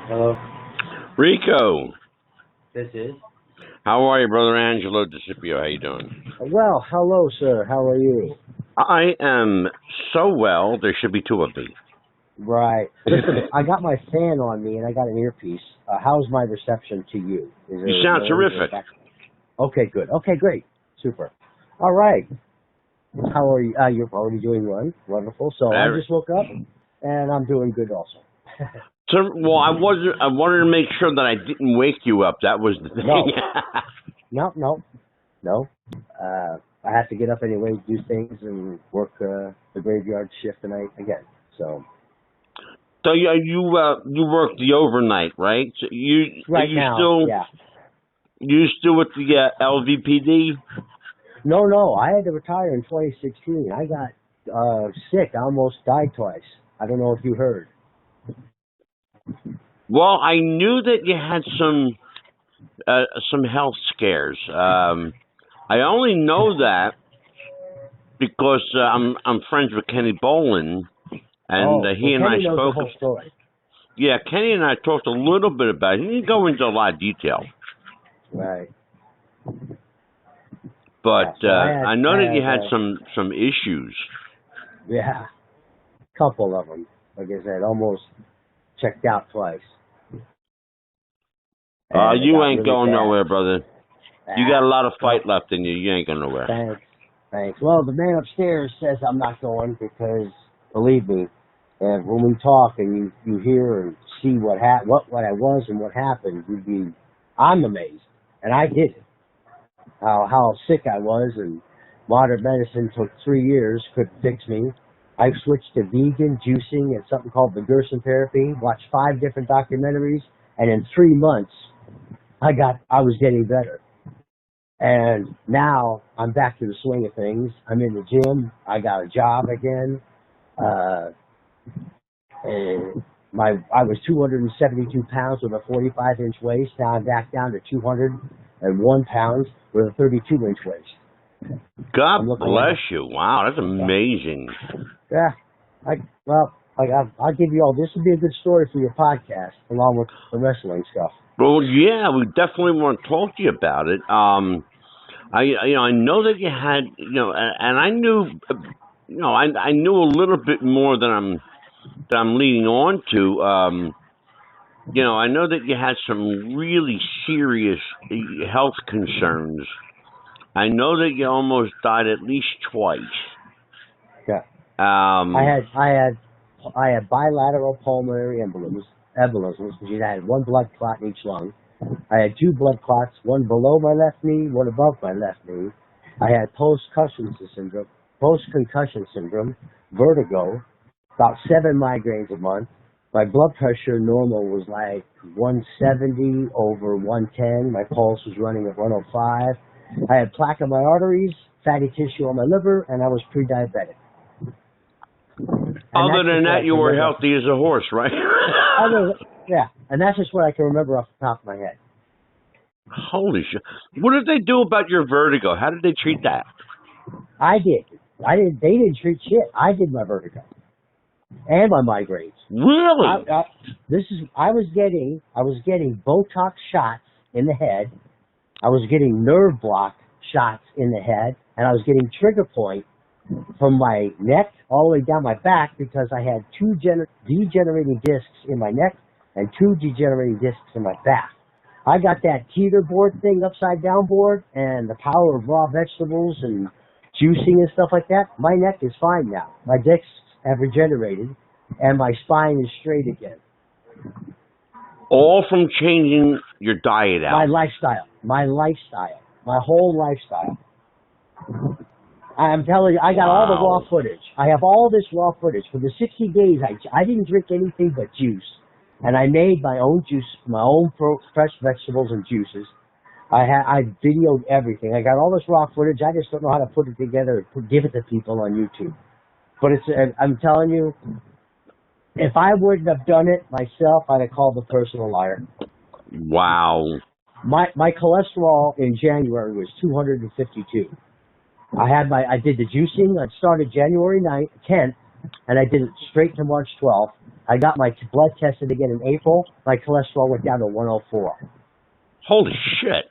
Hello. Rico. This is? How are you, Brother Angelo DeCipio? How you doing? Well, hello, sir. How are you? I am so well, there should be two of me. Right. Listen, I got my fan on me and I got an earpiece. How's my reception to you? You sound terrific. Okay, good. Okay, great. Super. All right. How are you? You're already doing one. Wonderful. So I just woke up and I'm doing good also. So, well, I wanted to make sure that I didn't wake you up. That was the thing. No. I have to get up anyway, do things, and work the graveyard shift tonight again. So you work the overnight, right? So you still with the LVPD? No. I had to retire in 2016. I got sick. I almost died twice. I don't know if you heard. Well, I knew that you had some health scares. I only know that because I'm friends with Kenny Bolin, and he and Kenny I knows spoke. The whole story. Yeah, Kenny and I talked a little bit about it. He didn't go into a lot of detail. Right. But yeah, so I know that you had some issues. Yeah, couple of them. Like I said, almost checked out twice. You ain't going nowhere, brother. You got a lot of fight left in you. You ain't going nowhere. Thanks. Well, the man upstairs says I'm not going because, believe me, when we talk and you hear and see what I was and what happened, I'm amazed. And I did it. How sick I was, and modern medicine took 3 years, couldn't fix me. I switched to vegan, juicing, and something called the Gerson therapy, watched 5 different documentaries, and in 3 months, I was getting better. And now I'm back to the swing of things. I'm in the gym. I got a job again. And I was 272 pounds with a 45-inch waist. Now I'm back down to 201 pounds with a 32-inch waist. God bless you. Wow, that's amazing. Yeah. I'll give you all. This would be a good story for your podcast, along with the wrestling stuff. Well, yeah, we definitely want to talk to you about it. I know that you had, and I knew, I knew a little bit more than I'm leading on to. I know that you had some really serious health concerns. I know that you almost died at least twice. Yeah. I had bilateral pulmonary embolisms because I had one blood clot in each lung. I had 2 blood clots, one below my left knee, one above my left knee. I had post-concussion syndrome, vertigo, about 7 migraines a month. My blood pressure normal was like 170 over 110. My pulse was running at 105. I had plaque in my arteries, fatty tissue on my liver, and I was pre-diabetic. Other than that, you were healthy as a horse, right? Yeah, and that's just what I can remember off the top of my head. Holy shit. What did they do about your vertigo? How did they treat that? I did. They didn't treat shit. I did my vertigo. And my migraines. Really? I was getting Botox shots in the head. I was getting nerve block shots in the head, and I was getting trigger point from my neck all the way down my back because I had 2 degenerating discs in my neck and 2 degenerating discs in my back. I got that teeter board thing, upside down board, and the power of raw vegetables and juicing and stuff like that. My neck is fine now. My discs have regenerated, and my spine is straight again. All from changing your diet out. My whole lifestyle. I'm telling you, I got all the raw footage. I have all this raw footage. For the 60 days, I didn't drink anything but juice. And I made my own juice, my own fresh vegetables and juices. I videoed everything. I got all this raw footage. I just don't know how to put it together and give it to people on YouTube. But I'm telling you, if I wouldn't have done it myself, I'd have called the person a liar. Wow. My cholesterol in January was 252. I did the juicing. I started January 10th, and I did it straight to March 12th. I got my blood tested again in April. My cholesterol went down to 104. Holy shit.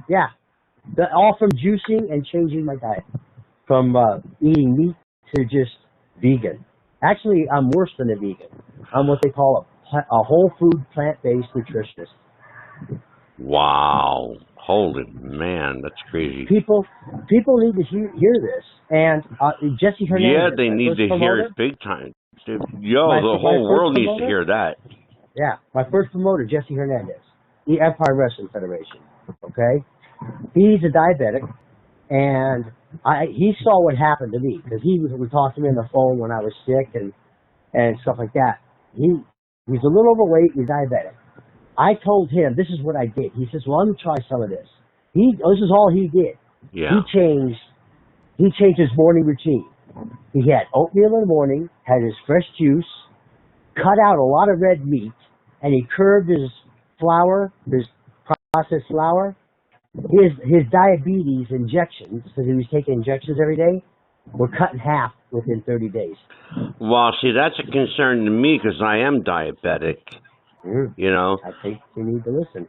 Yeah. All from juicing and changing my diet. From eating meat to just vegan. Actually, I'm worse than a vegan. I'm what they call a whole food plant-based nutritionist. Wow. Holy man, that's crazy. People need to hear this. And Jesse Hernandez. Yeah, they need to hear it big time. Yo, the whole world needs to hear that. Yeah, my first promoter, Jesse Hernandez, the Empire Wrestling Federation. Okay, he's a diabetic, and he saw what happened to me because he would talk to me on the phone when I was sick and stuff like that. He's a little overweight. He's diabetic. I told him this is what I did. He says, "Well, let me try some of this." This is all he did. Yeah. He changed his morning routine. He had oatmeal in the morning, had his fresh juice, cut out a lot of red meat, and he curbed his flour, his processed flour. His diabetes injections, because he was taking injections every day, were cut in half within 30 days. Well, see, that's a concern to me because I am diabetic. You know? I think you need to listen.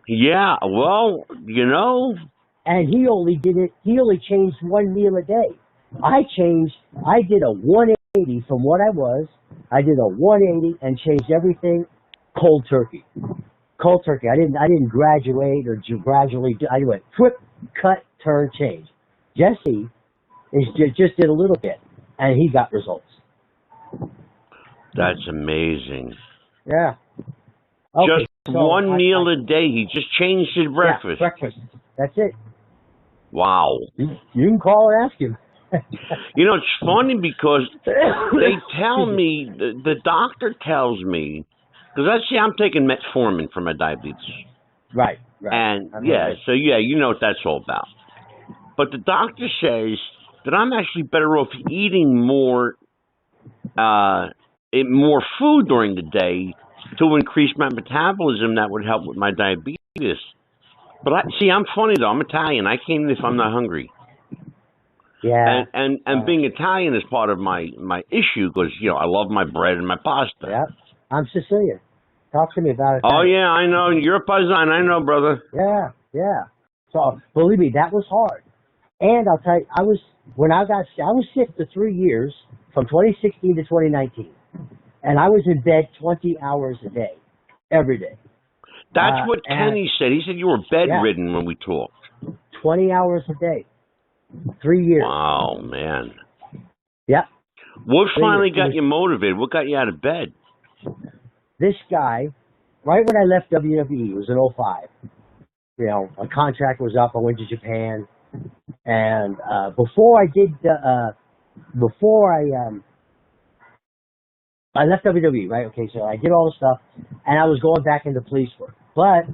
Yeah, well, you know. And he only changed one meal a day. I did a 180 from what I was. I did a 180 and changed everything cold turkey. Cold turkey. I didn't graduate or gradually. I went flip, cut, turn, change. Jesse just did a little bit, and he got results. That's amazing. Yeah. Okay, just one meal a day. He just changed his breakfast. Yeah, breakfast. That's it. Wow. You can call and ask him. You know, it's funny because they tell me, the doctor tells me, because I'm taking metformin for my diabetes. Right. And so you know what that's all about. But the doctor says that I'm actually better off eating more food during the day to increase my metabolism. That would help with my diabetes. But I'm funny though. I'm Italian. I can't eat if I'm not hungry. Yeah. And being Italian is part of my issue because I love my bread and my pasta. Yeah. I'm Sicilian. Talk to me about it. Oh yeah, I know. You're a paisan. I know, brother. Yeah. So believe me, that was hard. And I'll tell you, I was sick for 3 years from 2016 to 2019, and I was in bed 20 hours a day, every day. That's what Kenny said. He said you were bedridden when we talked. 20 hours a day, 3 years. Wow, man. Yep. What finally got you motivated? What got you out of bed? This guy, right when I left WWE, it was in 2005. My contract was up. I went to Japan. And before I left WWE, right? Okay, so I did all the stuff, and I was going back into police work. But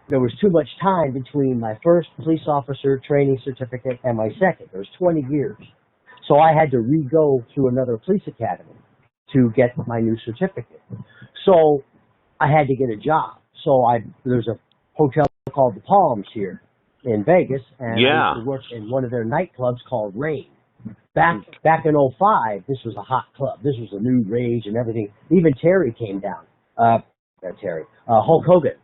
there was too much time between my first police officer training certificate and my second. There was 20 years. So I had to re-go through another police academy to get my new certificate. So I had to get a job. So there's a hotel called the Palms here in Vegas, and I used to work in one of their nightclubs called Rage. Back in 2005, this was a hot club. This was a new Rage and everything. Even Terry came down. Hulk Hogan.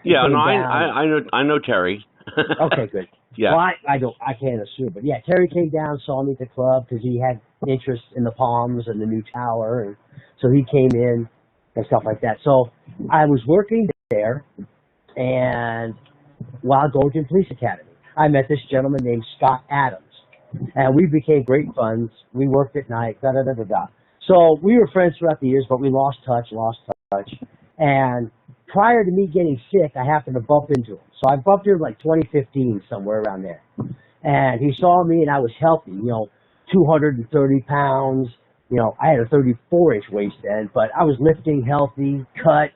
Yeah, no, I know Terry. Okay, good. Yeah. Well, I can't assume, but yeah, Terry came down, saw me at the club because he had interest in the Palms and the new tower, and so he came in and stuff like that. So I was working there, and while going to the police academy, I met this gentleman named Scott Adams, and we became great friends. We worked at night, So we were friends throughout the years, but we lost touch. And prior to me getting sick, I happened to bump into him. So I bumped into him like 2015, somewhere around there. And he saw me, and I was healthy, 230 pounds. I had a 34-inch waist then, but I was lifting, healthy, cut,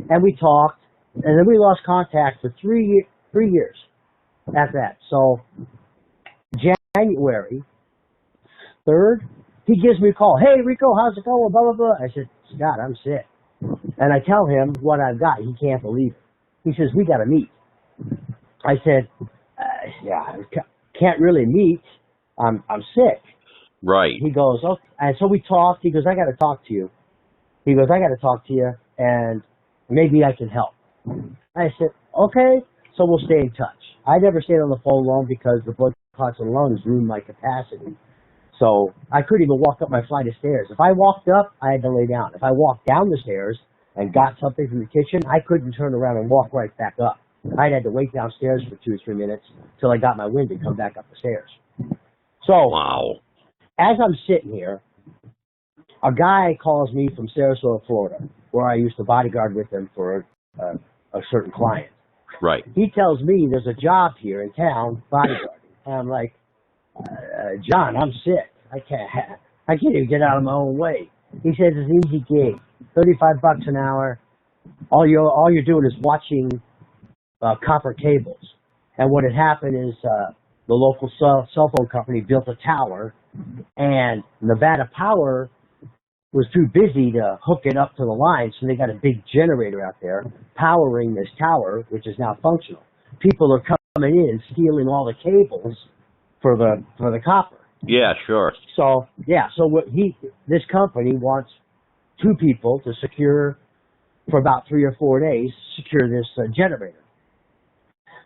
and we talked. And then we lost contact for 3 years after that. So January 3rd, he gives me a call. Hey, Rico, how's it going? Blah, blah, blah. I said, Scott, I'm sick. And I tell him what I've got. He can't believe it. He says, we got to meet. I said, can't really meet. I'm sick. Right. He goes, okay. And so we talked. He goes, I got to talk to you. He goes, I got to talk to you, and maybe I can help. I said, okay, so we'll stay in touch. I never stayed on the phone long because the blood clots and lungs ruined my capacity. So I couldn't even walk up my flight of stairs. If I walked up, I had to lay down. If I walked down the stairs and got something from the kitchen, I couldn't turn around and walk right back up. I had to wait downstairs for 2 or 3 minutes till I got my wind and come back up the stairs. So Wow. as I'm sitting here, a guy calls me from Sarasota, Florida, where I used to bodyguard with him for a certain client. Right. He tells me there's a job here in town, bodyguarding. And I'm like, John, I'm sick. I can't even get out of my own way. He says it's an easy gig, $35 an hour. All you're doing is watching copper cables. And what had happened is the local cell phone company built a tower, and Nevada Power was too busy to hook it up to the line, so they got a big generator out there powering this tower, which is now functional. People are coming in and stealing all the cables for the copper. Yeah, sure. So this company wants 2 people to secure for about 3 or 4 days, secure this generator.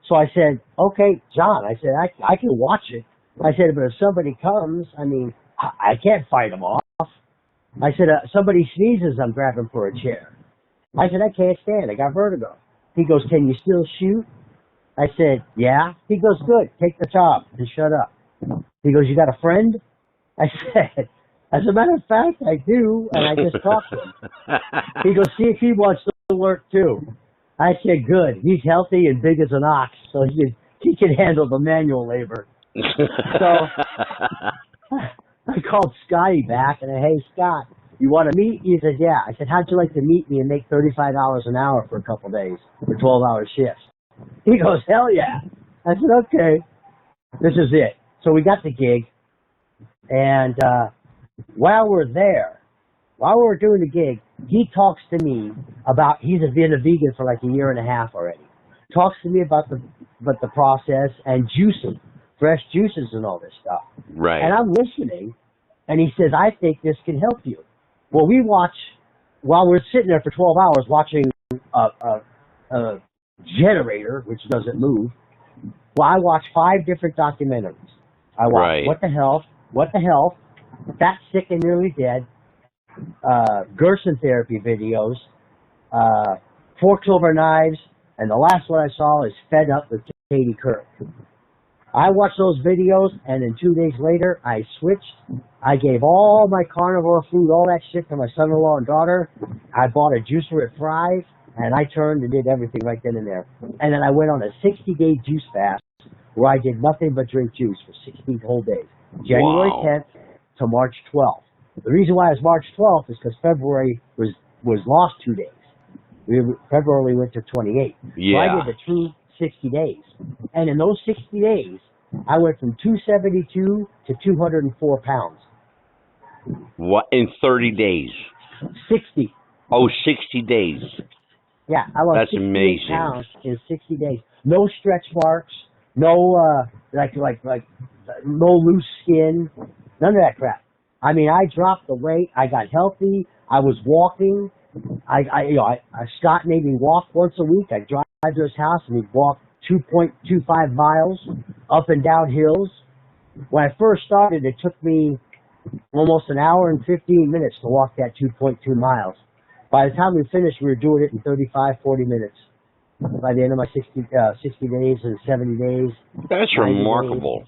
So I said, okay, John, I said, I can watch it. I said, but if somebody comes, I mean, I can't fight them off. I said, somebody sneezes, I'm grabbing for a chair. I said, I can't stand. I got vertigo. He goes, can you still shoot? I said, yeah. He goes, good. Take the job and shut up. He goes, you got a friend? I said, as a matter of fact, I do, and I just talked to him. He goes, see if he wants to work too. I said, good. He's healthy and big as an ox, so he can handle the manual labor. So I called Scotty back, and I said, hey, Scott, you want to meet? He said, yeah. I said, how'd you like to meet me and make $35 an hour for a couple days for 12-hour shifts? He goes, hell yeah. I said, okay, this is it. So we got the gig, and while we're doing the gig, he talks to me about, he's been a vegan for like 1.5 years already. Talks to me about the process and juicing, fresh juices and all this stuff. Right. And I'm listening, and he says, I think this can help you. Well, while we're sitting there for 12 hours watching a generator, which doesn't move, well, I watched 5 different documentaries. I watched What the Health, Fat, Sick, and Nearly Dead, Gerson therapy videos, Forks Over Knives, and the last one I saw is Fed Up with Katie Couric. I watched those videos, and then 2 days later, I switched. I gave all my carnivore food, all that shit to my son-in-law and daughter. I bought a juicer at Thrive, and I turned and did everything right then and there. And then I went on a 60-day juice fast where I did nothing but drink juice for 60 whole days, January 10th to March 12th. The reason why it was March 12th is because February was lost 2 days. February went to 28. Yeah. So I did the true 60 days. And in those 60 days, I went from 272 to 204 pounds. What, in 30 days? 60. Oh, 60 days. Yeah, I lost That's 68 amazing. pounds in 60 days. No stretch marks, no no loose skin, none of that crap. I mean, I dropped the weight. I got healthy. I was walking. Scott made me walk once a week. I drive to his house and he'd walk 2.25 miles up and down hills. When I first started, it took me almost an hour and 15 minutes to walk that 2.2 miles. By the time we finished, we were doing it in 35, 40 minutes. By the end of my 60 days and 70 days. That's remarkable. Days,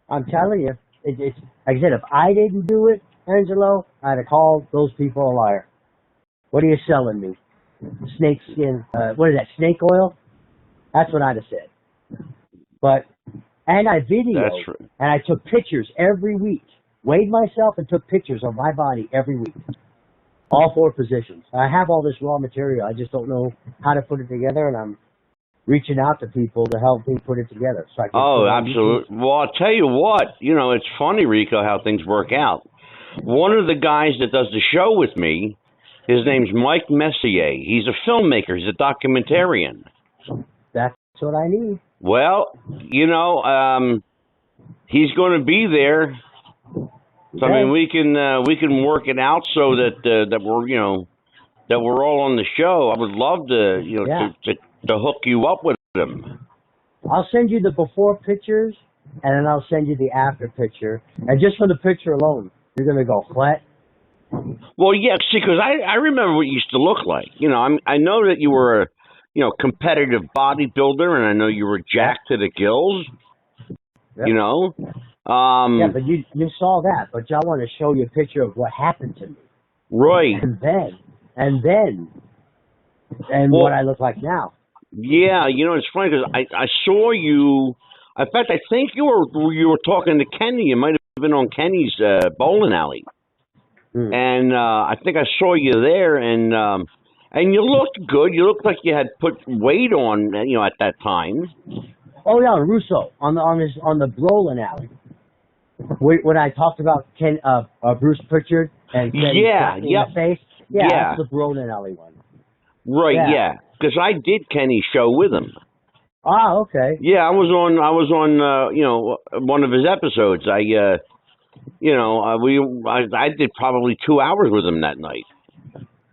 I'm telling you, it's like I said, if I didn't do it, Angelo, I'd have called those people a liar. What are you selling me? Snake skin, what is that, snake oil? That's what I'd have said. And I videoed, and I took pictures every week. Weighed myself and took pictures of my body every week. All 4 positions. I have all this raw material. I just don't know how to put it together, and I'm reaching out to people to help me put it together. So I can absolutely. Well, I'll tell you what. It's funny, Rico, how things work out. One of the guys that does the show with me, his name's Mike Messier. He's a filmmaker. He's a documentarian. That's what I need. Well, he's going to be there. So, I mean, we can work it out so that we're, that were all on the show. I would love to, to hook you up with them. I'll send you the before pictures, and then I'll send you the after picture. And just for the picture alone, you're gonna go, what? Well, yeah, see, because I remember what you used to look like. I know that you were a, competitive bodybuilder, and I know you were jacked to the gills. Yep. Yeah, but you saw that, but I want to show you a picture of what happened to me. Right. And what I look like now. Yeah, it's funny because I saw you. In fact, I think you were talking to Kenny. You might have been on Kenny's bowling alley, and I think I saw you there, and you looked good. You looked like you had put weight on, at that time. Oh yeah, Russo on the bowling alley. When I talked about Bruce Pritchard and Ken in the face, that's the bowling alley one. Right, yeah, because I did Kenny's show with him. Ah, okay. Yeah, I was on one of his episodes. I did probably 2 hours with him that night.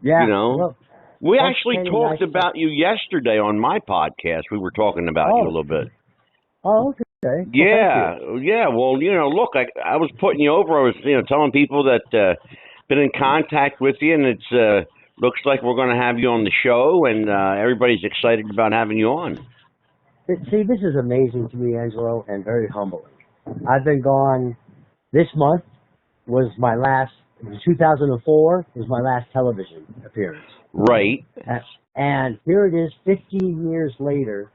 Yeah. Well, we actually talked about you yesterday on my podcast. We were talking about you a little bit. Oh, okay. Yeah, yeah. Well, look, I was putting you over. I was, telling people that been in contact with you, and it's looks like we're going to have you on the show, and everybody's excited about having you on. See, this is amazing to me, Angelo, and very humbling. I've been gone. This month was my last. 2004 was my last television appearance. Right. And here it is, 15 years later,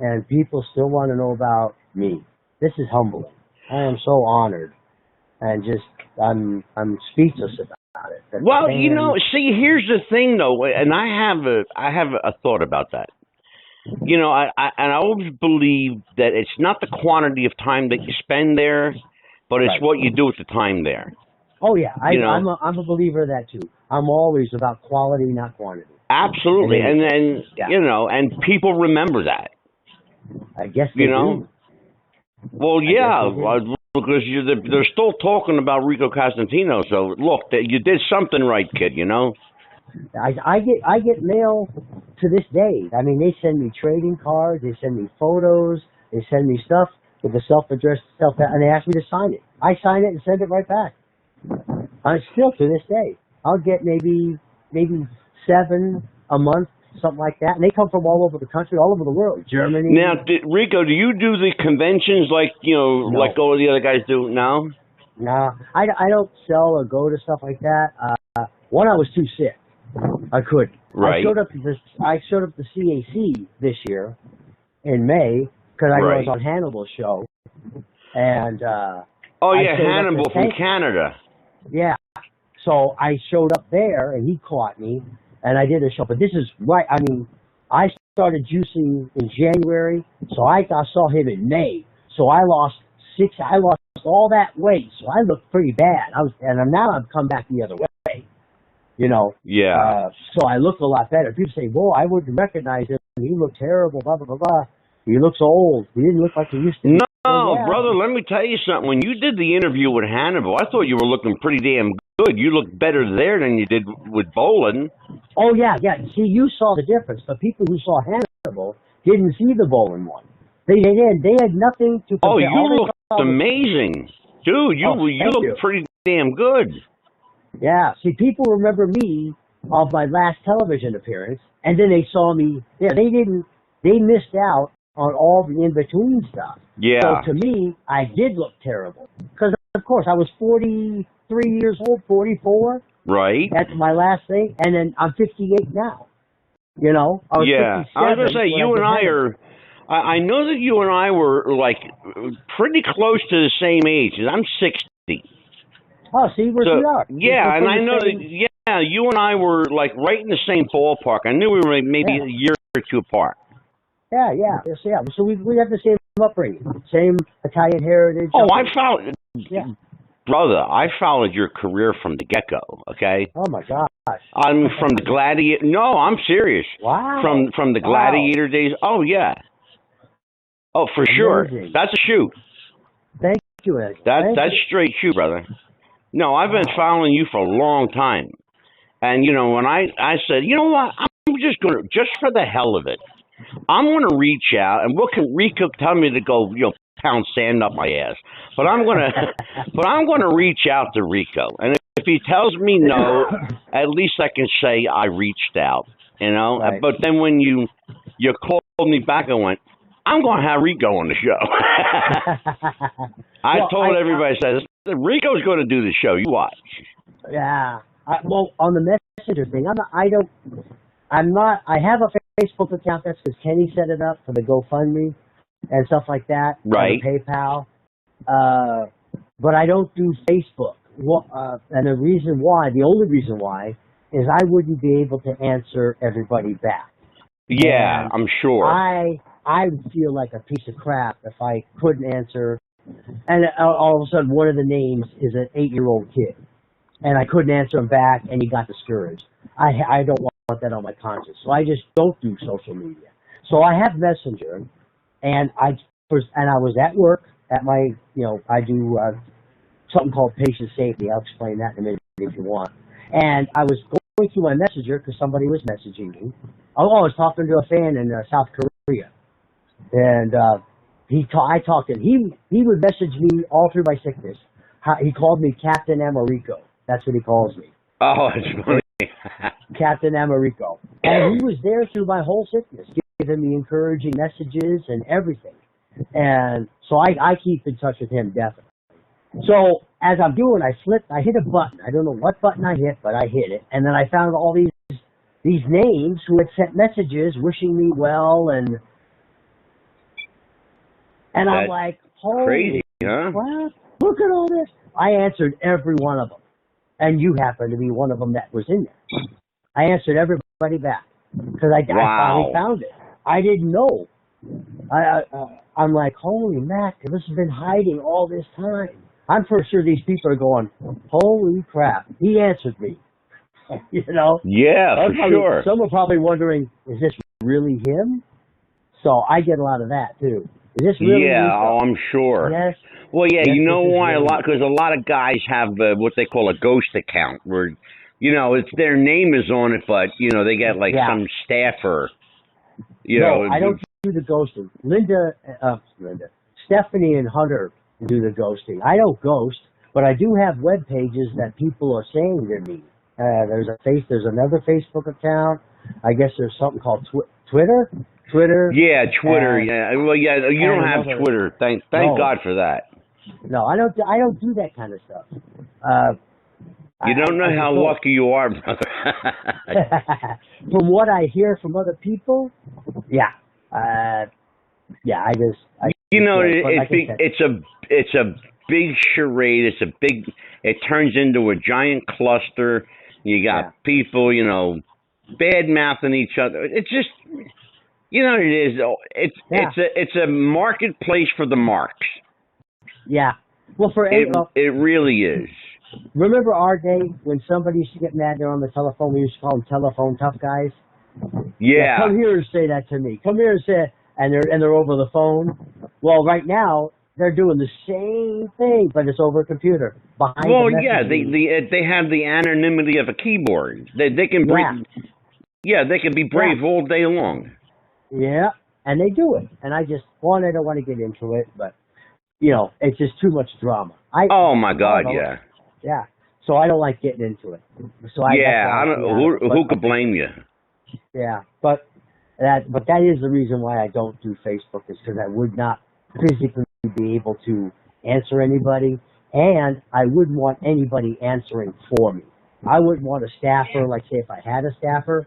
and people still want to know about me. This is humbling. I am so honored, and I'm speechless about it. Well, see, here's the thing, though, and I have a thought about that. I always believe that it's not the quantity of time that you spend there, but it's what you do with the time there. Oh yeah, I'm a believer of that too. I'm always about quality, not quantity. Absolutely, and people remember that. I guess they do. Well, yeah, because they're still talking about Rico Costantino. So look, you did something right, kid. I get mail to this day. I mean, they send me trading cards, they send me photos, they send me stuff with the self-addressed stuff, and they ask me to sign it. I sign it and send it right back. Still to this day, I'll get maybe 7 a month, something like that, and they come from all over the country, all over the world, Germany. Now, Rico, do you do the conventions like like all the other guys do now? No, I don't sell or go to stuff like that. One, I was too sick. I couldn't. Right. I showed up to CAC this year in May because I was on Hannibal's show, and Hannibal from Canada. Yeah. So I showed up there, and he caught me, and I did a show. But this is right. I mean, I started juicing in January, so I saw him in May. So I lost all that weight, so I looked pretty bad. Now I've come back the other way. Yeah. So I look a lot better. People say, "Whoa, I wouldn't recognize him. He looked terrible." Blah blah blah blah. He looks old. He didn't look like he used to. No, brother. Let me tell you something. When you did the interview with Hannibal, I thought you were looking pretty damn good. You looked better there than you did with Bolin. Oh yeah. See, you saw the difference, but people who saw Hannibal didn't see the Bolin one. They had nothing to compare. Oh, you looked amazing, dude. You look pretty damn good. Yeah. See, people remember me of my last television appearance, and then they saw me. Yeah, they missed out on all the in-between stuff. Yeah. So to me, I did look terrible. Because, of course, I was 43 years old, 44. Right. That's my last thing. And then I'm 58 now. I was 57. I was going to say, you and I are... I know that you and I were, like, pretty close to the same age. I'm 60. Oh, see, we are. Yeah, and I know that, you and I were, like, right in the same ballpark. I knew we were maybe a year or two apart. Yeah. So we have the same upbringing, same Italian heritage. Oh, brother, I followed your career from the get-go, okay? Oh, my gosh. I'm from the Gladiator. No, I'm serious. Wow. From the Gladiator days. Oh, yeah. Oh, for sure. That's a shoot. Thank you, Ed. That's straight shoot, brother. No, I've been following you for a long time. And when I said, you know what, I'm just for the hell of it, I'm gonna reach out, and what can Rico tell me to go, pound sand up my ass? But I'm gonna reach out to Rico, and if he tells me no, at least I can say I reached out, Right. But then when you called me back and went, I'm gonna have Rico on the show. I told everybody, I said, Rico's gonna do the show. You watch. Yeah. Well, on the Messenger thing, I have a Facebook account. That's because Kenny set it up for the GoFundMe and stuff like that. Right. And the PayPal. But I don't do Facebook. And the only reason why, is I wouldn't be able to answer everybody back. Yeah, I'm sure. I would feel like a piece of crap if I couldn't answer. And all of a sudden, one of the names is an 8-year-old kid. And I couldn't answer him back, and he got discouraged. I don't want that on my conscience. So I just don't do social media. So I have Messenger, and I was at work at my, I do something called patient safety. I'll explain that in a minute if you want. And I was going through my Messenger because somebody was messaging me. I was talking to a fan in South Korea, and I talked to him. He would message me all through my sickness. He called me Captain Americo. That's what he calls me. Oh, it's funny. Captain Americo. And he was there through my whole sickness, giving me encouraging messages and everything. And so I keep in touch with him, definitely. So as I'm doing, I hit a button. I don't know what button I hit, but I hit it. And then I found all these names who had sent messages wishing me well, and I'm like, holy crazy, huh? crap, look at all this. I answered every one of them. And you happen to be one of them that was in there. I answered everybody back because I finally found it. I didn't know. I'm like, holy mac, this has been hiding all this time. I'm pretty sure these people are going, holy crap, he answered me. Yeah, for sure. Some are probably wondering, is this really him? So I get a lot of that too. Is this really Yeah, Rico? I'm sure. Yes. Well, yeah, yes, you know why? really Because a lot of guys have what they call a ghost account, where it's their name is on it, but they get like some staffer. No, I don't do the ghosting. Stephanie and Hunter do the ghosting. I don't ghost, but I do have web pages that people are saying to me. There's another Facebook account. I guess there's something called Twitter. Yeah, Twitter. Yeah. Well, yeah. You don't have Twitter. Thank God for that. No, I don't do that kind of stuff. You don't know how lucky you are, brother. From what I hear from other people, yeah. It's a big charade. It turns into a giant cluster. You got people, bad mouthing each other. It's just, it is. It's a marketplace for the marks. Yeah. Well, it really is. Remember our day when somebody used to get mad? They're on the telephone. We used to call them telephone tough guys. Yeah. Come here and say that to me. Come here and say, and they're over the phone. Well, right now they're doing the same thing, but it's over a computer behind. Well, they have the anonymity of a keyboard. They can bring. Yeah, they can be brave all day long. Yeah, and they do it. And I don't want to get into it, but it's just too much drama. Oh my God, yeah. Yeah. So I don't like getting into it. So I don't. Who could blame you? Yeah, but that is the reason why I don't do Facebook, is because I would not physically be able to answer anybody, and I wouldn't want anybody answering for me. I wouldn't want a staffer, like say if I had a staffer,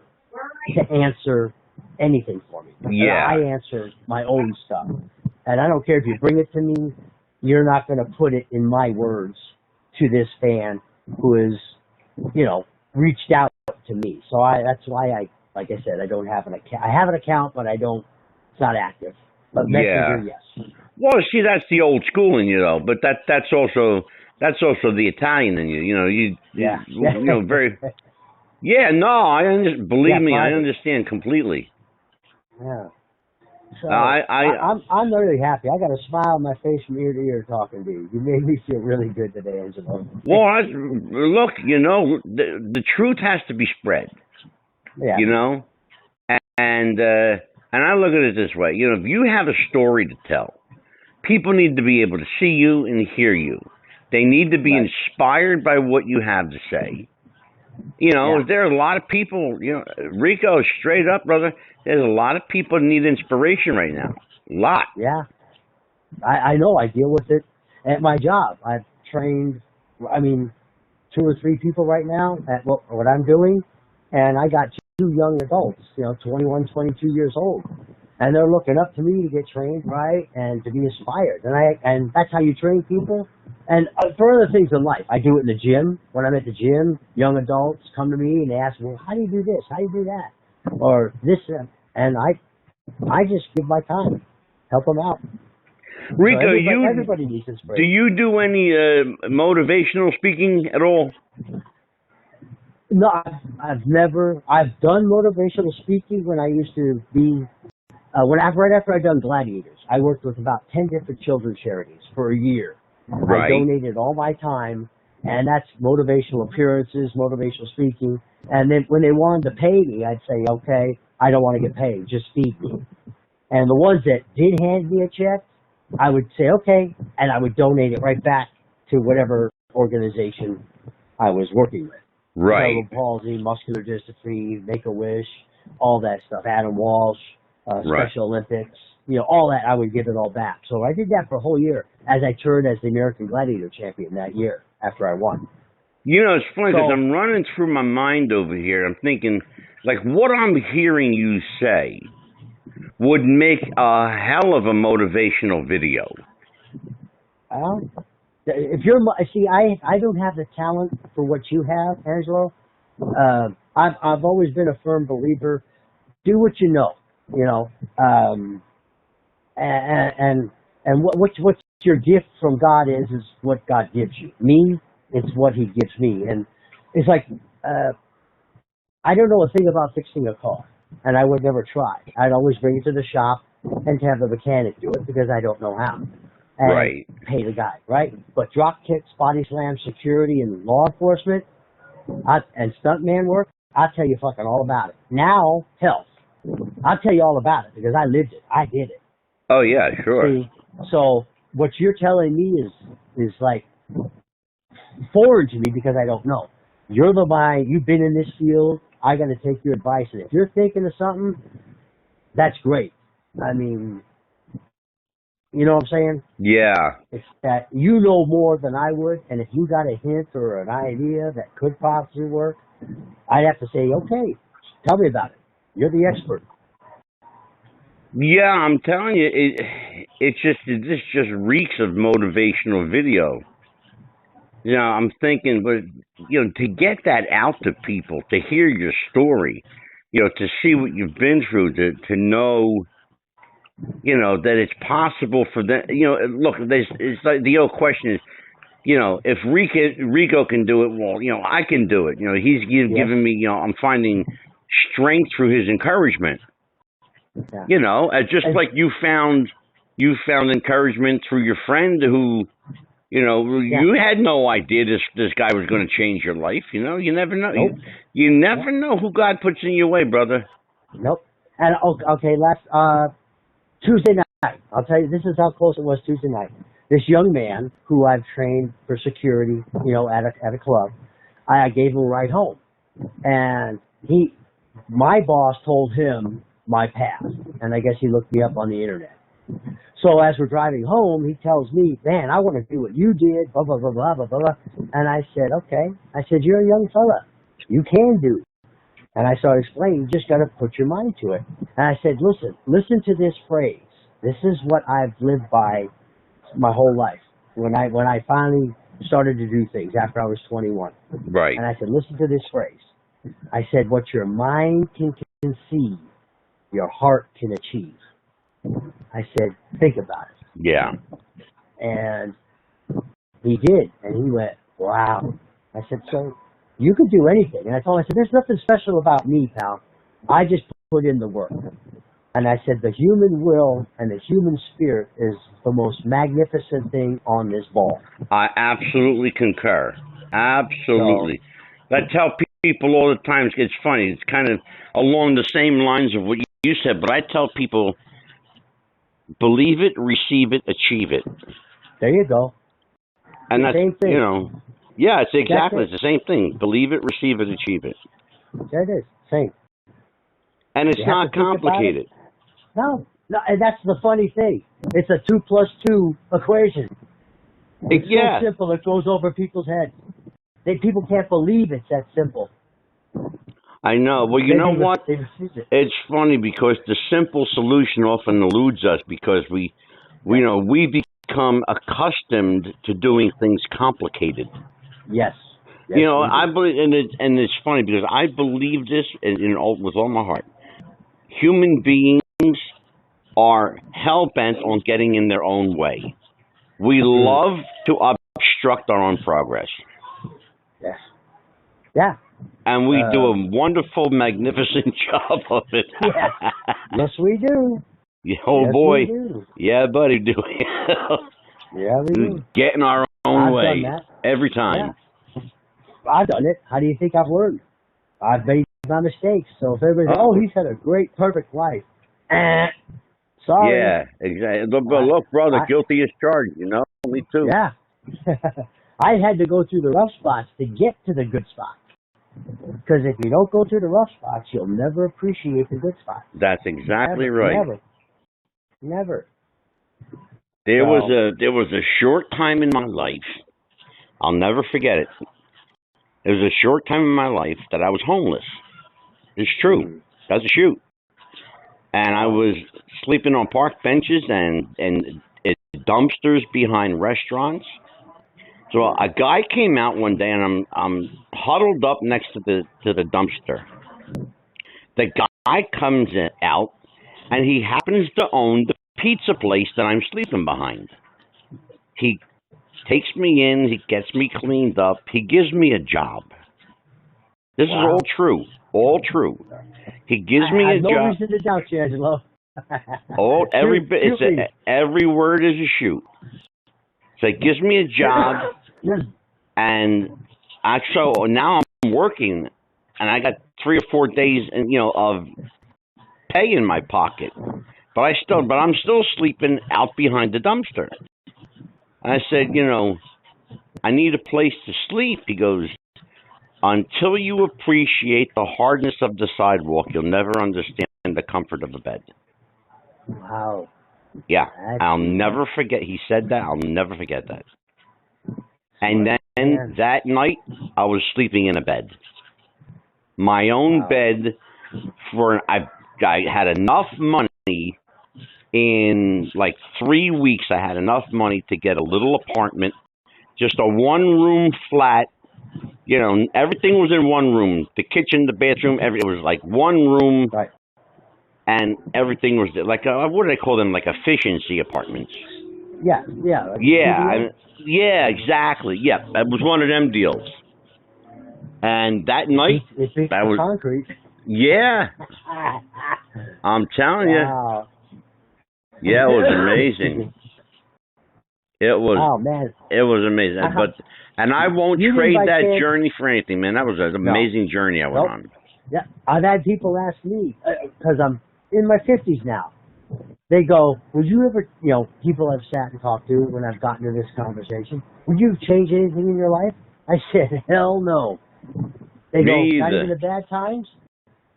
to answer anything for me. Yeah. I answer my own stuff, and I don't care if you bring it to me. You're not going to put it in my words to this fan who has, reached out to me. So that's why like I said, I don't have an account. I have an account, but it's not active. But Messenger, yes. Well, see, that's the old school in you, though. But that's also the Italian in you. Very. Yeah, no, believe me, I understand completely. Yeah. So I'm really happy. I got a smile on my face from ear to ear talking to you. You made me feel really good today, Angelo. Well, look, the truth has to be spread. Yeah. And I look at it this way. If you have a story to tell, people need to be able to see you and hear you. They need to be inspired by what you have to say. There are a lot of people, Rico, straight up, brother, there's a lot of people that need inspiration right now. A lot. Yeah. I know. I deal with it at my job. I've trained, 2 or 3 people right now at what I'm doing, and I got 2 young adults, 21, 22 years old, and they're looking up to me to get trained, right, and to be inspired. And that's how you train people. And for other things in life, I do it in the gym. When I'm at the gym, young adults come to me and ask, well, how do you do this? How do you do that? Or this, and I just give my time, help them out. Rico, so everybody needs inspiration. Do you do any motivational speaking at all? No, I've done motivational speaking when I used to be, right after I'd done Gladiators. I worked with about 10 different children's charities for a year. Right. I donated all my time, and that's motivational appearances, motivational speaking. And then when they wanted to pay me, I'd say, okay, I don't want to get paid, just feed me. And the ones that did hand me a check, I would say, okay, and I would donate it right back to whatever organization I was working with. Right. Cerebral palsy, muscular dystrophy, Make-A-Wish, all that stuff. Adam Walsh, Special Olympics, all that, I would give it all back. So I did that for a whole year as I turned as the American Gladiator champion that year after I won. It's funny because I'm running through my mind over here. I'm thinking, like, what I'm hearing you say would make a hell of a motivational video. If you're, I don't have the talent for what you have, Angelo. I've always been a firm believer. Do what you know, and what's your gift from God is what God gives you. Me, it's what He gives me, and it's like I don't know a thing about fixing a car, and I would never try. I'd always bring it to the shop and to have the mechanic do it because I don't know how. And pay the guy, right? But drop kicks, body slams, security, and law enforcement, and stuntman work, I'll tell you fucking all about it. Now, health, I'll tell you all about it because I lived it. I did it. Oh, yeah, sure. See, so what you're telling me is like foreign to me because I don't know. You're the guy, you've been in this field, I got to take your advice. And if you're thinking of something, that's great. I mean, you know what I'm saying? Yeah. It's that you know more than I would, and if you got a hint or an idea that could possibly work, I'd have to say, okay, tell me about it. You're the expert. Yeah, I'm telling you, this just reeks of motivational video. I'm thinking, but to get that out to people, to hear your story, to see what you've been through, to know. That it's possible for them. Look, it's like the old question is, if Rico can do it, well, I can do it. He's giving me, I'm finding strength through his encouragement. Yeah. Just like you found encouragement through your friend who, you had no idea this guy was going to change your life. You never know. Nope. You never know who God puts in your way, brother. Nope. And okay, last Tuesday night, I'll tell you, this is how close it was Tuesday night. This young man who I've trained for security, at a club, I gave him a ride home. And my boss told him my past. And I guess he looked me up on the internet. So as we're driving home, he tells me, man, I want to do what you did, blah, blah, blah, blah, blah, blah. And I said, okay. I said, you're a young fella. You can do it. And I started explaining, you just got to put your mind to it. And I said, listen to this phrase. This is what I've lived by my whole life. When I finally started to do things after I was 21. Right. And I said, listen to this phrase. I said, what your mind can conceive, your heart can achieve. I said, think about it. Yeah. And he did. And he went, wow. I said, so you could do anything. And I told him, I said, there's nothing special about me, pal. I just put in the work. And I said, the human will and the human spirit is the most magnificent thing on this ball. I absolutely concur. Absolutely. I tell people all the time, it's funny, it's kind of along the same lines of what you said, but I tell people, believe it, receive it, achieve it. There you go. And that's, same thing. you know, yeah, it's exactly, it's the same thing. Believe it, receive it, achieve it. There it is. Same. And it's not complicated. No, and that's the funny thing. It's a 2 + 2 equation. It's so simple, it goes over people's heads. People can't believe it's that simple. I know. Well, you know what? It's funny because the simple solution often eludes us because we become accustomed to doing things complicated. Yes. You know, I believe, and it's funny because I believe this with all my heart. Human beings are hell-bent on getting in their own way. We love to obstruct our own progress. Yes. Yeah. And we do a wonderful, magnificent job of it. Yeah. Yes, we do. Yeah, oh, yes, boy. We do. Yeah, buddy, do Yeah, we do. Getting our own way. Done that. Every time. Yeah. I've done it. How do you think I've learned? I've made my mistakes. So if everybody says, he's had a great, perfect life. Sorry. Yeah, exactly. Look, brother, guilty as charged, you know? Me too. Yeah. I had to go through the rough spots to get to the good spots. Because if you don't go through the rough spots, you'll never appreciate the good spots. That's exactly right. Never. There was a short time in my life. I'll never forget it. There was a short time in my life that I was homeless. It's true. That's a shoot. And I was sleeping on park benches and dumpsters behind restaurants. So a guy came out one day, and I'm huddled up next to the dumpster. The guy comes out, and he happens to own the pizza place that I'm sleeping behind. He takes me in, he gets me cleaned up, he gives me a job. This is all true. All true. He gives me a job. No reason to doubt you, Angelo. Every bit. Every word is a shoot. So he gives me a job, and so now I'm working, and I got 3 or 4 days, of pay in my pocket, but I'm still sleeping out behind the dumpster. And I said, I need a place to sleep. He goes, until you appreciate the hardness of the sidewalk, you'll never understand the comfort of a bed. Wow. Yeah, I'll never forget. He said that. I'll never forget that. And then that night, I was sleeping in a bed. My own bed. I had enough money in like 3 weeks. I had enough money to get a little apartment, just a 1-room flat. Everything was in 1 room. The kitchen, the bathroom, it was like 1 room. Right. And everything was like, what do they call them? Like efficiency apartments. Yeah. Yeah, exactly. Yeah, that was one of them deals. And that night, that was concrete. Yeah. I'm telling you. Wow. Yeah, it was amazing. It was. Oh man. It was amazing. And I won't trade that journey for anything, man. That was an amazing journey I went on. Yeah, I've had people ask me because I'm in my 50s now. They go, would you ever, people I've sat and talked to when I've gotten to this conversation, would you change anything in your life? I said, hell no. They go, not even the bad times?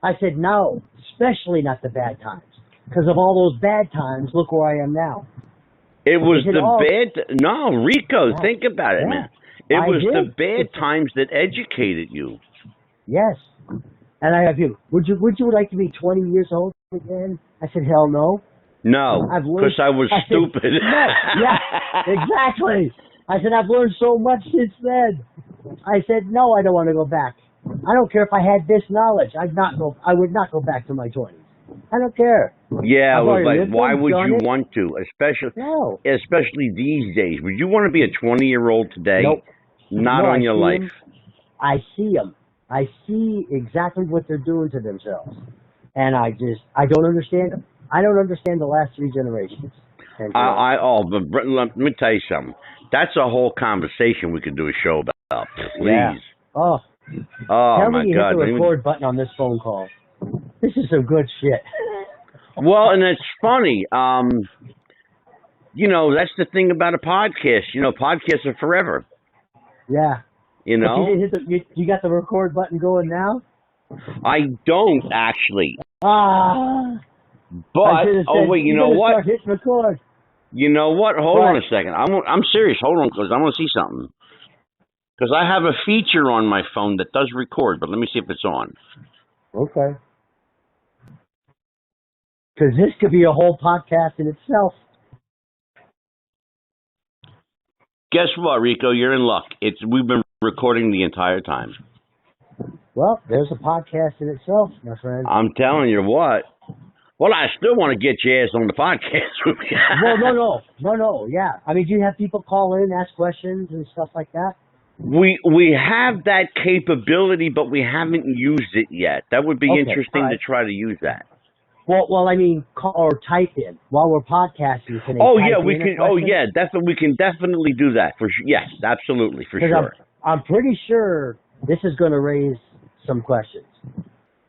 I said, no, especially not the bad times. Because of all those bad times, look where I am now. It was no, Rico, think about it, man. It was the bad times that educated you. Yes. And I have you. Would you like to be 20 years old again? I said, hell no. No, because I was stupid. No, yeah, exactly. I said, I've learned so much since then. I said, no, I don't want to go back. I don't care if I had this knowledge. I would not go back to my 20s. I don't care. Yeah, it was like, why would you want to? Especially these days. Would you want to be a 20-year-old today? Nope. Not on your life. I see them. I see exactly what they're doing to themselves. And I don't understand them. I don't understand the last 3 generations. But let me tell you something. That's a whole conversation we could do a show about. Please. Yeah. Oh, Oh tell my me you God. hit the record button on this phone call. This is some good shit. Well, and it's funny. You know, that's the thing about a podcast. You know, podcasts are forever. Yeah. You know? But you didn't hit you got the record button going now? I don't actually. Ah. But wait, you know what? Start hitting record. You know what? Hold on a second. I'm serious. Hold on, because I want to see something. Because I have a feature on my phone that does record, but let me see if it's on. Okay. Because this could be a whole podcast in itself. Guess what, Rico? You're in luck. We've been recording the entire time. Well, there's a podcast in itself, my friend. I'm telling you what. Well, I still want to get your ass on the podcast. Well, no, yeah. I mean, do you have people call in, ask questions and stuff like that? We have that capability, but we haven't used it yet. That would be interesting to try to use that. Well, I mean, call or type in while we're podcasting. We can. Oh, yeah, definitely. We can definitely do that for sure. Yes, absolutely, for sure. I'm pretty sure this is going to raise some questions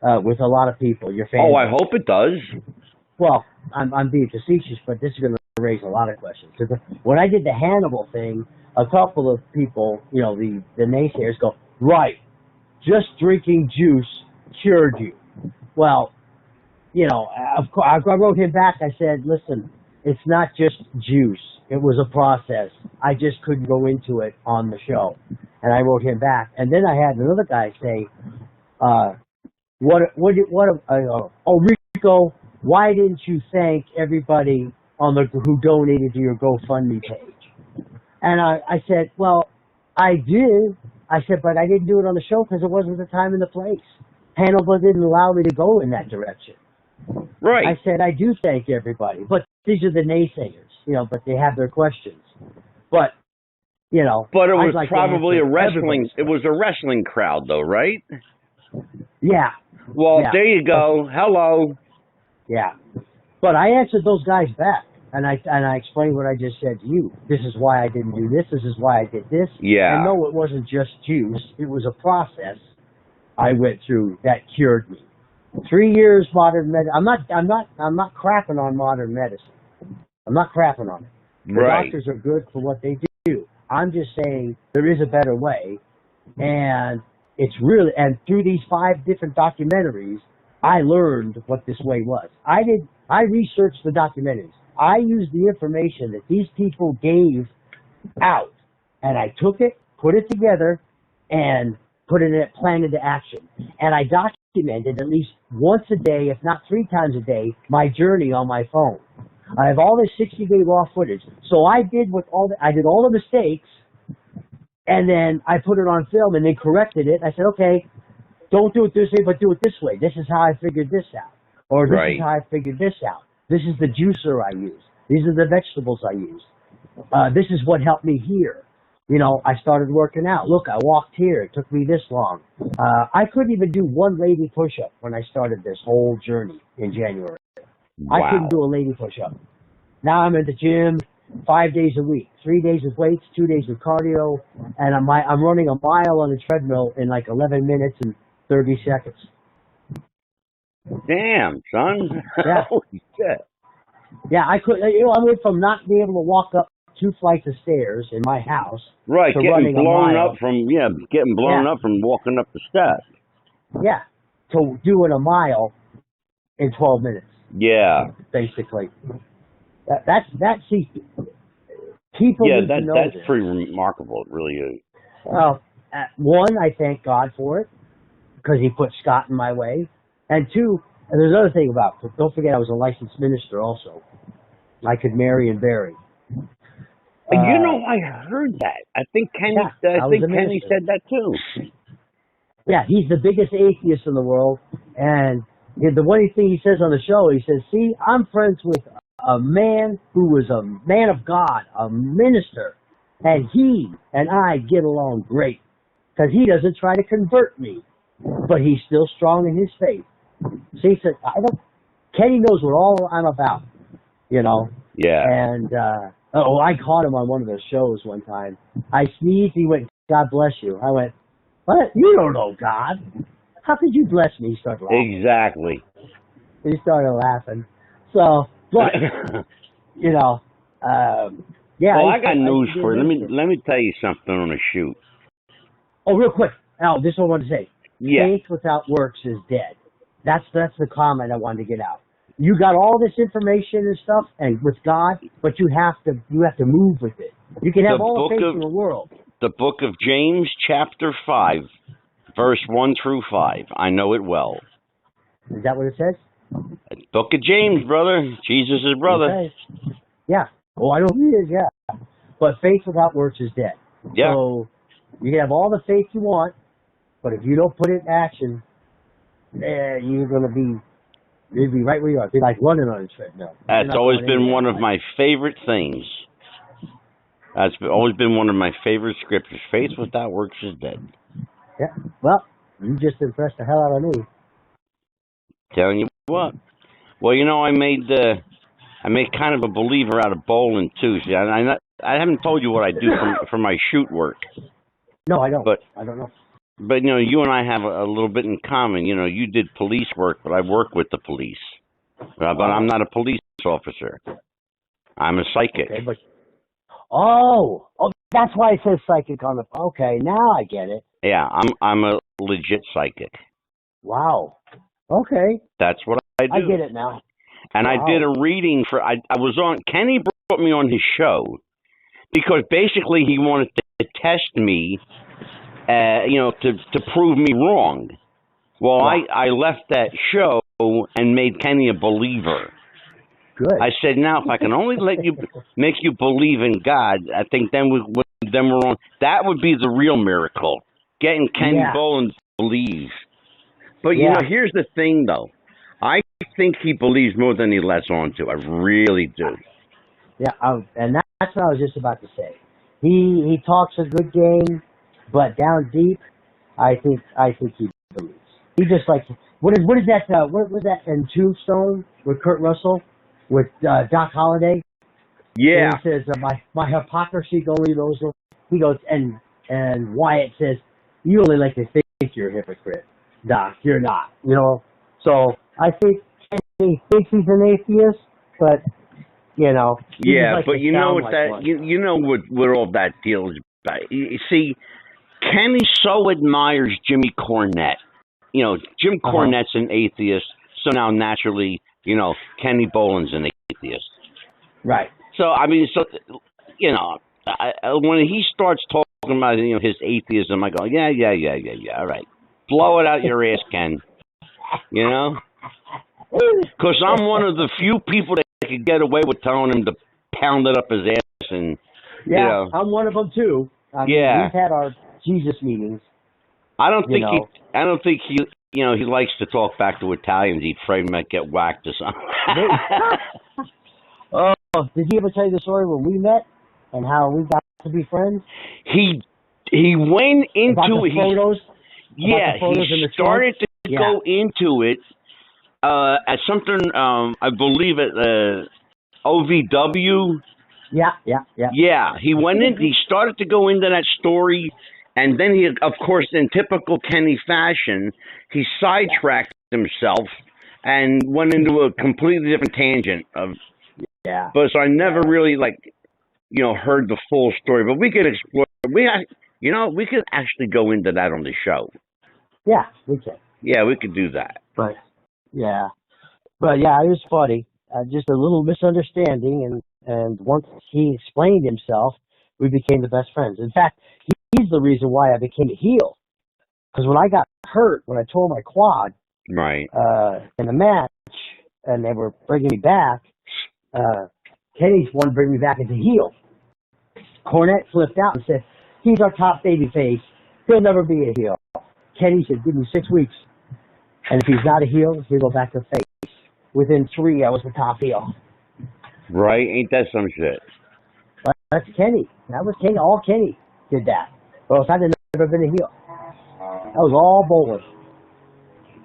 with a lot of people. Your fans. Oh, I hope it does. Well, I'm being facetious, but this is going to raise a lot of questions. Because when I did the Hannibal thing, a couple of people, you know, the naysayers go, right, just drinking juice cured you. Well, you know, of course, I wrote him back. I said, listen, it's not just juice. It was a process. I just couldn't go into it on the show. And I wrote him back. And then I had another guy say, Rico, why didn't you thank everybody who donated to your GoFundMe page? And I said, well, I did. I said, but I didn't do it on the show because it wasn't the time and the place. Hannibal didn't allow me to go in that direction. Right. I said, I do thank everybody, but these are the naysayers, you know, but they have their questions. But, you know. But it was probably a wrestling, it was a wrestling crowd though, right? Yeah. Well, there you go. Hello. Yeah. But I answered those guys back. And I explained what I just said to you. This is why I didn't do this. This is why I did this. Yeah. And no, it wasn't just juice. It was a process I went through that cured me. 3 years modern medicine. I'm not crapping on modern medicine. I'm not crapping on it. The doctors are good for what they do. I'm just saying there is a better way, and it's really, and through these 5 different documentaries, I learned what this way was. I researched the documentaries. I used the information that these people gave out, and I took it, put it together, and put it in a plan into action. And I documented at least once a day, if not 3 times a day, my journey on my phone. I have all this 60-day raw footage. So I did I did all the mistakes, and then I put it on film and then corrected it. I said, okay, don't do it this way, but do it this way. This is how I figured this out. Or this is how I figured this out. This is the juicer I use. These are the vegetables I use. This is what helped me here. You know, I started working out. Look, I walked here. It took me this long. I couldn't even do one lady push-up when I started this whole journey in January. Wow. I couldn't do a lady push-up. Now I'm at the gym 5 days a week, 3 days with weights, 2 days with cardio, and I'm running a mile on a treadmill in like 11 minutes and 30 seconds. Damn, son. Yeah. Holy shit. Yeah, I went from not being able to walk up 2 flights of stairs in my house to getting blown up from walking up the steps. Yeah, to doing a mile in 12 minutes. Yeah. Basically. See, people need to know that's this. pretty remarkable. It really is. Well, one, I thank God for it because He put Scott in my way. And 2, and there's another thing about it. Don't forget I was a licensed minister also. I could marry and bury. You know, I heard that. I think Kenny said that too. Yeah, he's the biggest atheist in the world. And the one thing he says on the show, he says, see, I'm friends with a man who was a man of God, a minister. And he and I get along great because he doesn't try to convert me. But he's still strong in his faith. See, he said, Kenny knows what all I'm about, you know. Yeah. And I caught him on one of those shows one time. I sneezed. He went, "God bless you." I went, "What? You don't know God? How could you bless me?" He started laughing. Exactly. He started laughing. So, but you know, yeah. Well, I got news for you. Let me tell you something on a shoot. Oh, real quick, Al. This is what I wanted to say. Yeah. Faith without works is dead. That's the comment I wanted to get out. You got all this information and stuff, and with God, but you have to move with it. You can have all the faith in the world. The book of James, chapter 5, verse 1 through 5. I know it well. Is that what it says? Book of James, brother. Jesus' brother. Okay. Yeah. Oh, I know he is. Yeah. But faith without works is dead. Yeah. So you can have all the faith you want, but if you don't put it in action, you're gonna be. You'd be right where you are. It'd be like running on a treadmill. That's always been one of my favorite things. That's always been one of my favorite scriptures. Faith without works is dead. Yeah. Well, you just impressed the hell out of me. Telling you what. Well, you know, I made kind of a believer out of bowling too. See, I haven't told you what I do for my shoot work. No, I don't. But I don't know. But, you know, you and I have a little bit in common. You know, you did police work, but I work with the police. But I'm not a police officer. I'm a psychic. Okay, but that's why it says psychic on the. Okay, now I get it. Yeah, I'm a legit psychic. Wow. Okay. That's what I do. I get it now. And wow. I did a reading for. I was on. Kenny brought me on his show because basically he wanted to test me. You know, to prove me wrong. Well, wow. I left that show and made Kenny a believer. Good. I said, now if I can only make you believe in God, I think then we're on. That would be the real miracle, getting Kenny Bolin to believe. But you know, here's the thing, though. I think he believes more than he lets on to. I really do. Yeah, and that's what I was just about to say. He talks a good game. But down deep, I think he believes. He just likes. What is that? What was that in Tombstone with Kurt Russell, with Doc Holliday? Yeah. And he says, "My hypocrisy only knows." He goes, and Wyatt says, "You only like to think you're a hypocrite, Doc. You're not." You know. So I think he thinks he's an atheist, but you know. Yeah, but you know what you know what all that deal is about. You see. Kenny so admires Jimmy Cornette. You know, Jim Cornette's an atheist, so now naturally, you know, Kenny Bolin's an atheist. Right. So, I mean, you know, when he starts talking about, you know, his atheism, I go, yeah, all right. Blow it out your ass, Ken. You know? Because I'm one of the few people that could get away with telling him to pound it up his ass. And, yeah, you know, I'm one of them, too. I mean, we've had our Jesus meetings. I don't think he you know, he likes to talk back to Italians. He's afraid he might get whacked or something. Oh, did he ever tell you the story when we met and how we got to be friends? He went into about the photos. He started to go into it at something. I believe at OVW. Yeah, he went in. He started to go into that story, and then he, of course, in typical Kenny fashion, he sidetracked himself and went into a completely different tangent. But so I never really heard the full story. But we could explore. We could actually go into that on the show. Yeah, we can. Yeah, we could do that. But it was funny. Just a little misunderstanding, and once he explained himself, we became the best friends. In fact, he's the reason why I became a heel. Because when I got hurt, when I tore my quad, right, in the match, and they were bringing me back, Kenny's wanted to bring me back as a heel. Cornette flipped out and said, "He's our top baby face. He'll never be a heel." Kenny said, "Give me 6 weeks, and if he's not a heel, he'll go back to face." Within 3, I was the top heel. Right? Ain't that some shit? But that's Kenny. That was Kenny. All Kenny did that. Or else I'd have never been a heel. That was all bowling.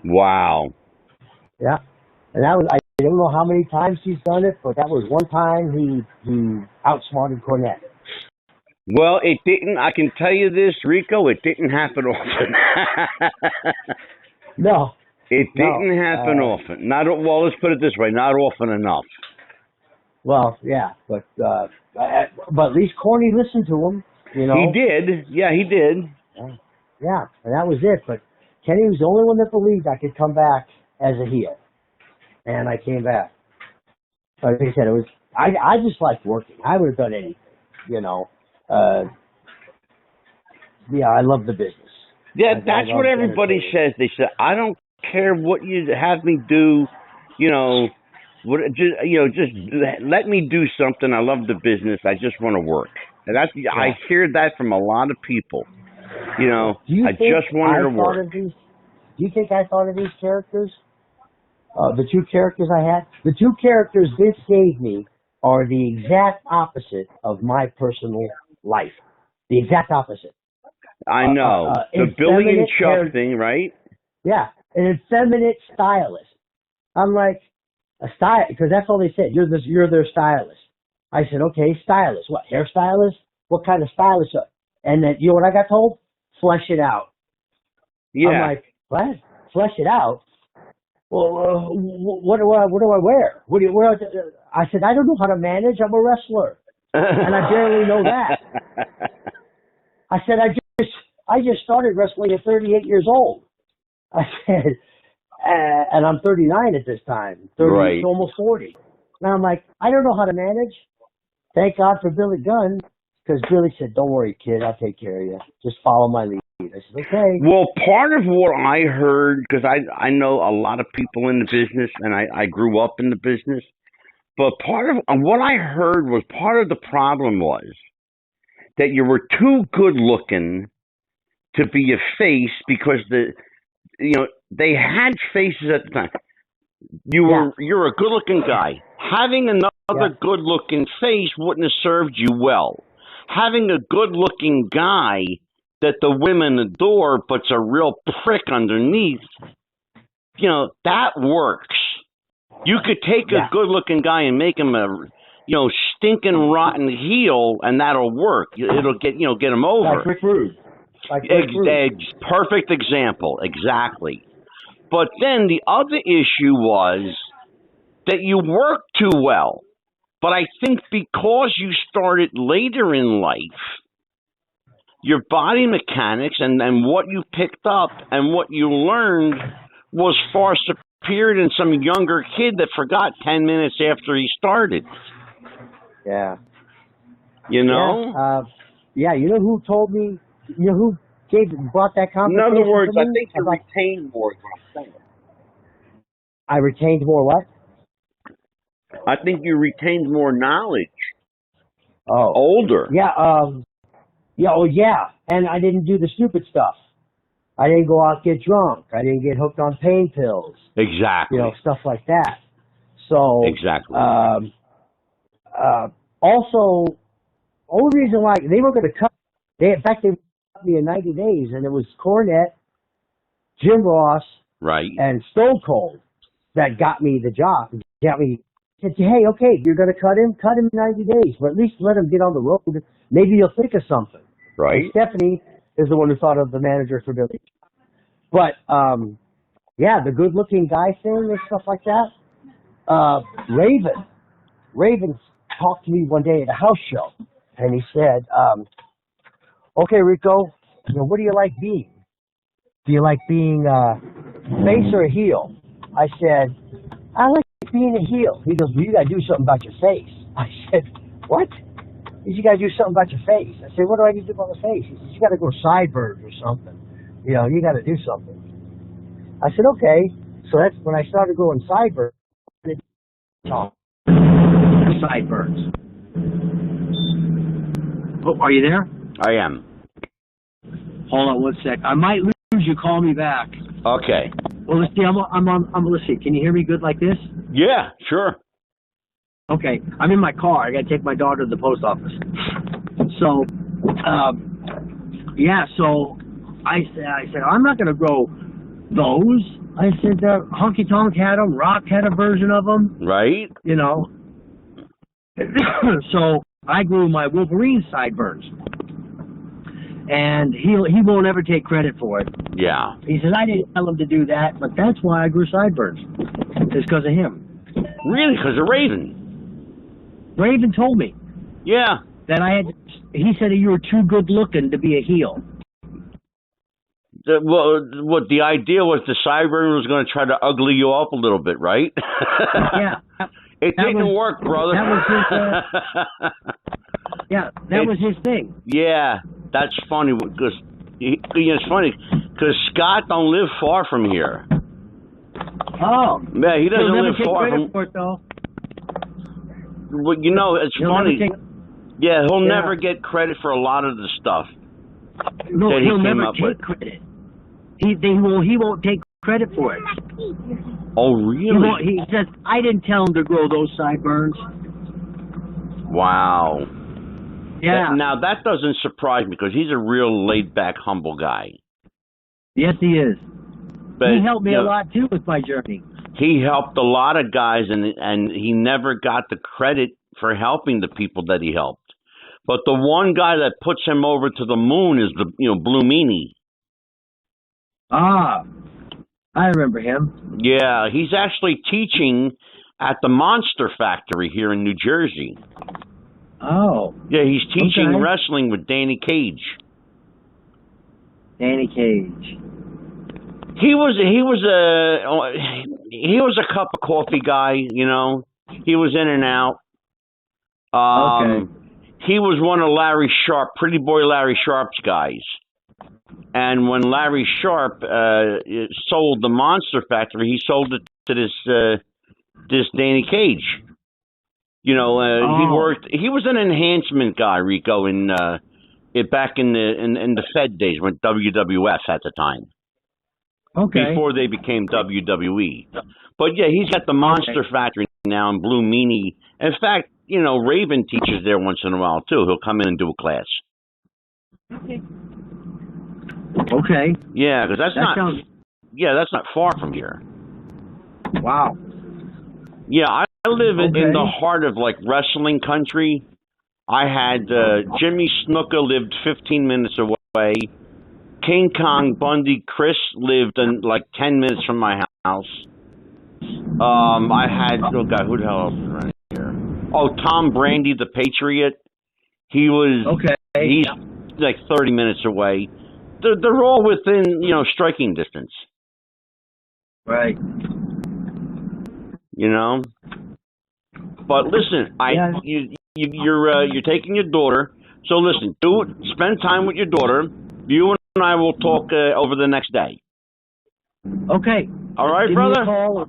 Wow. Yeah. And I don't know how many times he's done it, but that was one time he outsmarted Cornette. Well, it didn't. I can tell you this, Rico. It didn't happen often. No. It didn't happen often. Not well. Let's put it this way: not often enough. Well, yeah, but at least Corny listened to him. You know. He did. Yeah, he did. Yeah, and that was it. But Kenny was the only one that believed I could come back as a heel, and I came back. Like I said, it was I just liked working. I would have done anything, you know. Yeah, I love the business. Yeah, that's what everybody says. They say, I don't care what you have me do, you know. Just let me do something. I love the business. I just want to work. And that's I hear that from a lot of people. You know, I just wanted to work. Do you think I thought of these characters? The two characters I had? The two characters Vince gave me are the exact opposite of my personal life. The exact opposite. I know. The Billy and Chuck thing, right? Yeah. An effeminate stylist. I'm like, a stylist, because that's all they said. You're their stylist. I said, okay, stylist. What, hairstylist? What kind of stylist? And then, you know what I got told? Flesh it out. Yeah. I'm like, what? Flesh it out? Well, what do I wear? I said, I don't know how to manage. I'm a wrestler. And I barely know that. I said, I just started wrestling at 38 years old. I said, and I'm 39 at this time, 30, right. Almost 40. And I'm like, I don't know how to manage. Thank God for Billy Gunn, because Billy said, don't worry, kid, I'll take care of you. Just follow my lead. I said, okay. Well, part of what I heard, because I know a lot of people in the business, and I grew up in the business, but part of what I heard was part of the problem was that you were too good looking to be a face, because they had faces at the time. You're a good looking guy. Having another good looking face wouldn't have served you well. Having a good looking guy that the women adore but's a real prick underneath, that works. You could take a good looking guy and make him a stinking rotten heel, and that'll work. It'll get him over. Like Rick Rude. Perfect example, exactly. But then the other issue was that you worked too well. But I think because you started later in life, your body mechanics and what you picked up and what you learned was far superior than some younger kid that forgot 10 minutes after he started. Yeah. You know? Yeah, you know who told me, who brought that conversation? In other words, I think you retained more is what I'm saying. I retained more what? I think you retained more knowledge. Oh. Older. Yeah, and I didn't do the stupid stuff. I didn't go out and get drunk. I didn't get hooked on pain pills. Exactly. Stuff like that. So. Exactly. Also, only reason why they were going to cut, they cut me in 90 days, and it was Cornette, Jim Ross, right, and Stone Cold that got me the job. Said, hey, okay, you're going to cut him in 90 days, but at least let him get on the road. Maybe you'll think of something. Right. And Stephanie is the one who thought of the manager for Billy. But, the good-looking guy thing and stuff like that. Raven talked to me one day at a house show, and he said, okay, Rico, what do you like being? Do you like being a face or a heel? I said, I like being a heel. He goes, well, you got to do something about your face. I said, what? He said, you got to do something about your face. I said, what do I need to do about my face? He said, you got to go sideburns or something. You got to do something. I said, okay. So that's when I started growing sideburns. Sideburns. Oh, are you there? I am. Hold on one sec. I might lose you. Call me back. Okay. Well, let's see. I'm listening. Can you hear me good like this? Yeah, sure. Okay. I'm in my car. I got to take my daughter to the post office. So, so I said, I'm not going to grow those. I said, Honky Tonk had them. Rock had a version of them. Right? You know. So I grew my Wolverine sideburns. And he won't ever take credit for it. Yeah. He says, I didn't tell him to do that, but that's why I grew sideburns. It's because of him. Really? Because of Raven? Raven told me. Yeah. That he said you were too good looking to be a heel. What the idea was, the sideburn was going to try to ugly you up a little bit, right? Yeah. It didn't work, brother. That was his, that was his thing. Yeah, that's funny because it's funny because Scott don't live far from here. Oh. Yeah, he doesn't live far from. For it, though. Well, you know, it's funny. He'll never get credit for a lot of the stuff. No, that he'll he came never up take with. credit. He won't take credit for it. Oh, really? He says, I didn't tell him to grow those sideburns. Wow. Yeah. Now, that doesn't surprise me because he's a real laid-back, humble guy. Yes, he is. But, he helped me a lot, too, with my journey. He helped a lot of guys, and he never got the credit for helping the people that he helped. But the one guy that puts him over to the moon is Blue Meanie. Ah, I remember him. Yeah, he's actually teaching at the Monster Factory here in New Jersey. Oh. Yeah, he's teaching wrestling with Danny Cage. Danny Cage. He was a cup of coffee guy, you know. He was in and out. Okay. He was one of Larry Sharp, Pretty Boy Larry Sharp's guys. And when Larry Sharp sold the Monster Factory, he sold it to this Danny Cage. You know, he was an enhancement guy, Rico, back in the Fed days when WWF at the time. Okay. Before they became WWE. But yeah, he's got the Monster Factory now in Blue Meanie. In fact, you know, Raven teaches there once in a while too. He'll come in and do a class. Okay. Yeah, because that's not far from here. Wow. Yeah, I live in the heart of like wrestling country. I had Jimmy Snuka lived 15 minutes away. King Kong Bundy Chris lived in like 10 minutes from my house. I had who the hell else was around here? Oh, Tom Brandy, the Patriot. He's like 30 minutes away. They're all within, you know, striking distance. Right. You know. But listen, you're taking your daughter. So listen, spend time with your daughter. You and I will talk over the next day. Okay. All right, brother. Give me a call.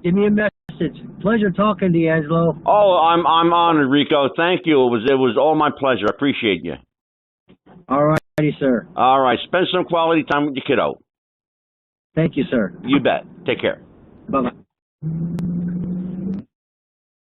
Give me a message. Pleasure talking to you, Angelo. Oh, I'm honored, Rico. Thank you. It was all my pleasure. I appreciate you. All righty, sir. All right. Spend some quality time with your kiddo. Thank you, sir. You bet. Take care. Bye-bye.